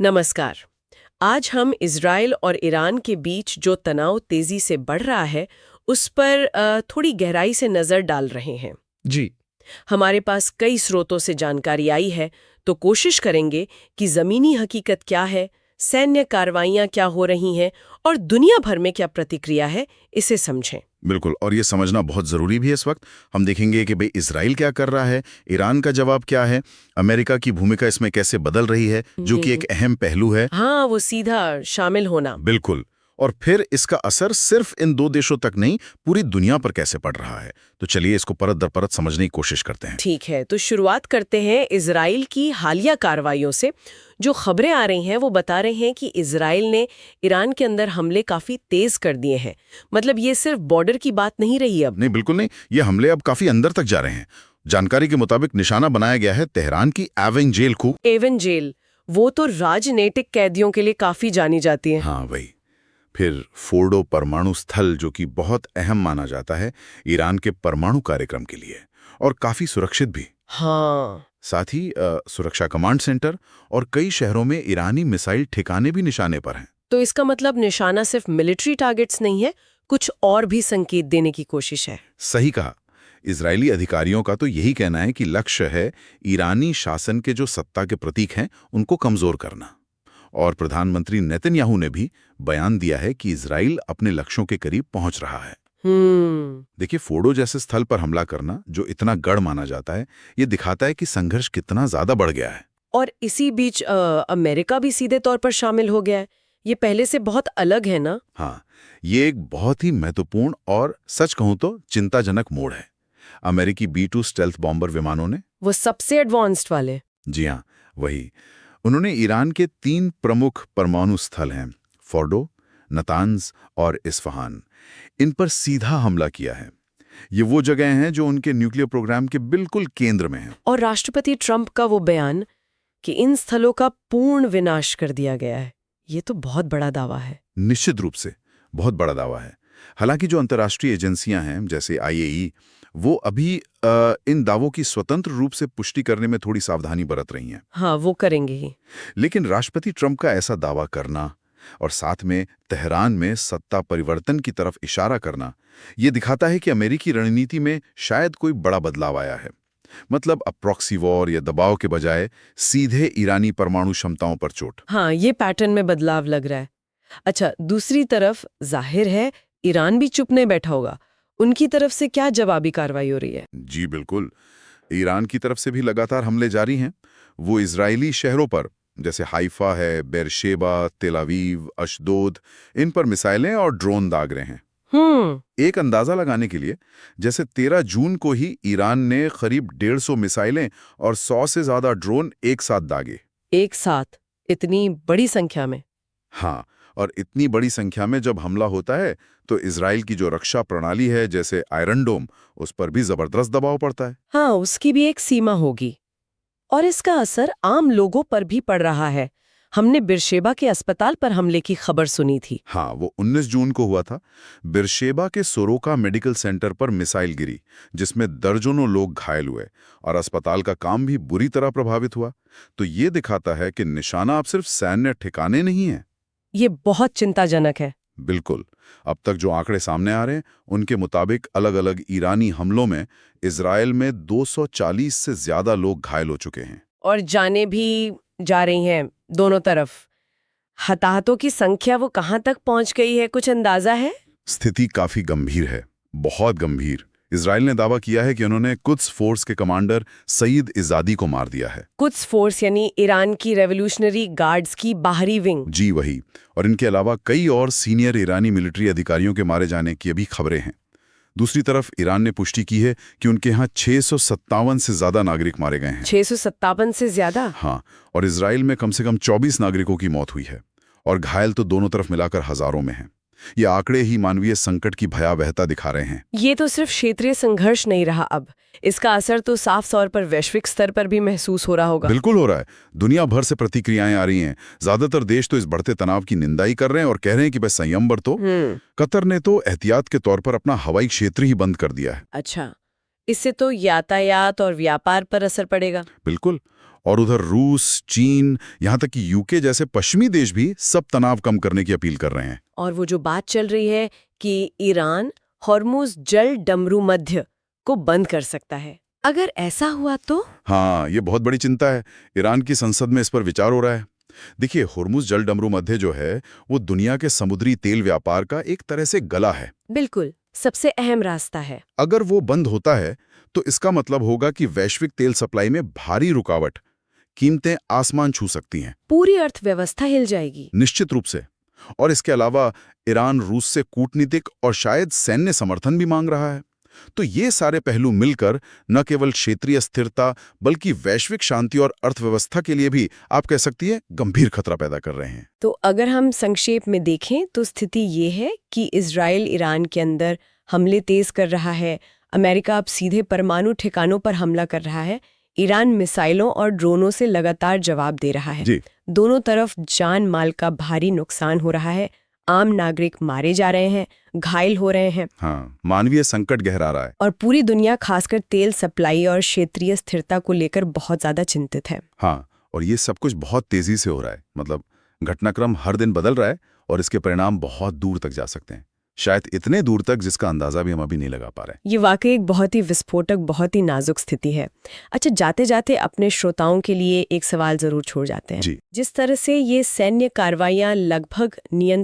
नमस्कार। आज हम इज़राइल और ईरान के बीच जो तनाव तेजी से बढ़ रहा है उस पर थोड़ी गहराई से नज़र डाल रहे हैं। जी। हमारे पास कई स्रोतों से जानकारी आई है, तो कोशिश करेंगे कि ज़मीनी हकीकत क्या है, सैन्य कार्रवाइयाँ क्या हो रही हैं और दुनिया भर में क्या प्रतिक्रिया है, इसे समझें। बिल्कुल, और ये समझना बहुत ज़रूरी भी है इस वक्त। हम देखेंगे कि भाई इज़राइल क्या कर रहा है, ईरान का जवाब क्या है, अमेरिका की भूमिका इसमें कैसे बदल रही है, जो कि एक जी। अहम पहलू है। हाँ, वो सीधा शामिल होना। बिल्कुल। और फिर इसका असर सिर्फ इन दो देशों तक नहीं, पूरी दुनिया पर कैसे पड़ रहा है। तो चलिए इसको परत दर परत समझने की कोशिश करते हैं। ठीक है, तो शुरुआत करते हैं इज़राइल की हालिया कार्रवाइयों से। जो खबरें आ रही हैं वो बता रहे हैं कि इज़राइल ने ईरान के अंदर हमले काफ़ी तेज़ कर दिए हैं। मतलब ये सिर्फ बॉर्डर की बात नहीं रही अब। नहीं, बिल्कुल नहीं, ये हमले अब काफ़ी अंदर तक जा रहे हैं। जानकारी के मुताबिक निशाना बनाया गया है तेहरान की एवेन जेल को। एवन जेल, वो तो राजनीतिक कैदियों के लिए काफ़ी जानी जाती है। हाँ वही। फिर फोर्डो परमाणु स्थल, जो कि बहुत अहम माना जाता है ईरान के परमाणु कार्यक्रम के लिए, और काफी सुरक्षित भी। हाँ। साथ ही सुरक्षा कमांड सेंटर और कई शहरों में ईरानी मिसाइल ठिकाने भी निशाने पर हैं। तो इसका मतलब निशाना सिर्फ मिलिट्री टारगेट्स नहीं है, कुछ और भी संकेत देने की कोशिश है। सही कहा। इजरायली अधिकारियों का तो यही कहना है कि लक्ष्य है ईरानी शासन के जो सत्ता के प्रतीक हैं उनको कमजोर करना। और प्रधानमंत्री नेतन्याहू ने भी बयान दिया है कि इजराइल अपने लक्ष्यों के करीब पहुंच रहा है। हम्म। देखिए, फोर्डो जैसे स्थल पर हमला करना, जो इतना गढ़ माना जाता है, ये दिखाता है कि संघर्ष कितना ज्यादा बढ़ गया है। और इसी बीच अमेरिका भी सीधे तौर पर शामिल हो गया है। ये पहले से बहुत अलग है ना? हाँ, ये एक बहुत ही महत्वपूर्ण और सच कहूं तो चिंताजनक मोड़ है। अमेरिकी B-2 स्टेल्थ बॉम्बर विमानों ने, वो सबसे एडवांस्ड वाले। जी हाँ, वही, उन्होंने ईरान के 3 प्रमुख परमाणु स्थल हैं, फोर्डो, नतान्ज और इस्फहान, इन पर सीधा हमला किया है। ये वो जगह हैं जो उनके न्यूक्लियर प्रोग्राम के बिल्कुल केंद्र में हैं। और राष्ट्रपति ट्रंप का वो बयान कि इन स्थलों का पूर्ण विनाश कर दिया गया है, ये तो बहुत बड़ा दावा है। निश्चित रूप से बहुत बड़ा दावा है। हालांकि जो अंतर्राष्ट्रीय एजेंसियां हैं जैसे IAEA, वो अभी इन दावों की स्वतंत्र रूप से पुष्टि करने में थोड़ी सावधानी बरत रही हैं। हाँ, वो करेंगे ही। लेकिन राष्ट्रपति ट्रंप का ऐसा दावा करना और साथ में तेहरान में सत्ता परिवर्तन की तरफ इशारा करना, ये दिखाता है कि अमेरिकी रणनीति में शायद कोई बड़ा बदलाव आया है। मतलब अब प्रॉक्सी वॉर या दबाव के बजाय सीधे ईरानी परमाणु क्षमताओं पर चोट। हाँ, ये पैटर्न में बदलाव लग रहा है। अच्छा, दूसरी तरफ जाहिर है ईरान भी चुप नहीं बैठा होगा। उनकी तरफ से क्या जवाबी कार्रवाई हो रही है? जी बिल्कुल, ईरान की तरफ से भी लगातार हमले जारी हैं। वो इजरायली शहरों पर, जैसे हाइफा है, बेरशेबा, तेल अवीव, अशदोद, इन पर मिसाइलें और ड्रोन दाग रहे हैं। एक अंदाजा लगाने के लिए, जैसे 13 जून को ही ईरान ने करीब 150 मिसाइलें और 100 से ज्यादा ड्रोन एक साथ दागे। एक साथ? इतनी बड़ी संख्या में? हाँ, और इतनी बड़ी संख्या में जब हमला होता है तो इजराइल की जो रक्षा प्रणाली है जैसे आयरन डोम, उस पर भी जबरदस्त दबाव पड़ता है। हाँ, उसकी भी एक सीमा होगी। और इसका असर आम लोगों पर भी पड़ रहा है। हमने बिरशेबा के अस्पताल पर हमले की खबर सुनी थी। हाँ, वो 19 जून को हुआ था। बिरशेबा के सोरोका मेडिकल सेंटर पर मिसाइल गिरी, जिसमें दर्जनों लोग घायल हुए और अस्पताल का काम भी बुरी तरह प्रभावित हुआ। तो ये दिखाता है कि निशाना अब सिर्फ सैन्य ठिकाने नहीं है। ये बहुत चिंताजनक है। बिल्कुल। अब तक जो आंकड़े सामने आ रहे हैं, उनके मुताबिक अलग अलग ईरानी हमलों में इजराइल में 240 से ज्यादा लोग घायल हो चुके हैं। और जाने भी जा रही हैं दोनों तरफ। हताहतों की संख्या वो कहाँ तक पहुंच गई है, कुछ अंदाजा है? स्थिति काफी गंभीर है, बहुत गंभीर। इजराइल ने दावा किया है कि उन्होंने कुद्स फोर्स के कमांडर सईद इजादी को मार दिया है। कुद्स फोर्स यानी ईरान की रेवोल्यूशनरी गार्ड्स की बाहरी विंग। जी वही। और इनके अलावा कई और सीनियर ईरानी मिलिट्री अधिकारियों के मारे जाने की अभी खबरें हैं। दूसरी तरफ ईरान ने पुष्टि की है कि उनके यहाँ 657 से ज्यादा नागरिक मारे गए हैं। 657 से ज्यादा? हाँ, और इजराइल में कम से कम 24 नागरिकों की मौत हुई है और घायल तो दोनों तरफ मिलाकर हजारों में हैं। ये आंकड़े ही मानवीय संकट की भयावहता दिखा रहे हैं। ये तो सिर्फ क्षेत्रीय संघर्ष नहीं रहा अब, इसका असर तो साफ तौर पर वैश्विक स्तर पर भी महसूस हो रहा होगा। बिल्कुल हो रहा है। दुनिया भर से प्रतिक्रियाएं आ रही हैं। ज्यादातर देश तो इस बढ़ते तनाव की निंदा ही कर रहे हैं और कह रहे हैं कि बस संयम बरतो। कतर ने तो एहतियात के तौर पर अपना हवाई क्षेत्र ही बंद कर दिया है। अच्छा, इससे तो यातायात और व्यापार पर असर पड़ेगा। बिल्कुल। और उधर रूस, चीन, यहाँ तक कि यूके जैसे पश्चिमी देश भी सब तनाव कम करने की अपील कर रहे हैं। और वो जो बात चल रही है कि ईरान हॉर्मुज़ जल डमरू मध्य को बंद कर सकता है, अगर ऐसा हुआ तो? हाँ, ये बहुत बड़ी चिंता है। ईरान की संसद में इस पर विचार हो रहा है। देखिए, होर्मुज जल डमरू मध्य जो है वो दुनिया के समुद्री तेल व्यापार का एक तरह से गला है। बिल्कुल, सबसे अहम रास्ता है। अगर वो बंद होता है तो इसका मतलब होगा कि वैश्विक तेल सप्लाई में भारी रुकावट, कीमतें आसमान छू सकती हैं। पूरी अर्थव्यवस्था हिल जाएगी। निश्चित रूप से। और इसके अलावा ईरान रूस से कूटनीतिक और शायद सैन्य समर्थन भी मांग रहा है। तो ये सारे पहलू मिलकर न केवल क्षेत्रीय स्थिरता बल्कि वैश्विक शांति और अर्थव्यवस्था के लिए भी आप कह सकती है गंभीर खतरा पैदा कर रहे हैं। तो अगर हम संक्षेप में देखें तो स्थिति ये है कि इजराइल ईरान के अंदर हमले तेज कर रहा है, अमेरिका अब सीधे परमाणु ठिकानों पर हमला कर रहा है, ईरान मिसाइलों और ड्रोनों से लगातार जवाब दे रहा है। जी। दोनों तरफ जान माल का भारी नुकसान हो रहा है, आम नागरिक मारे जा रहे हैं, घायल हो रहे हैं। हाँ, मानवीय संकट गहरा रहा है। और पूरी दुनिया खासकर तेल सप्लाई और क्षेत्रीय स्थिरता को लेकर बहुत ज्यादा चिंतित है। हाँ, और ये सब कुछ बहुत तेजी से हो रहा है। मतलब घटनाक्रम हर दिन बदल रहा है और इसके परिणाम बहुत दूर तक जा सकते हैं, शायद इतने दूर तक जिसका अंदाजा भी हम अभी नहीं लगा पा रहे। ये वाकई एक बहुत ही विस्फोटक, बहुत ही नाजुक स्थिति है। अच्छा, जाते जाते अपने श्रोताओं के लिए एक सवाल जरूर छोड़ जाते हैं। जी। जिस तरह से ये सैन्य कार्रवाइयां लगभग नियंत्रण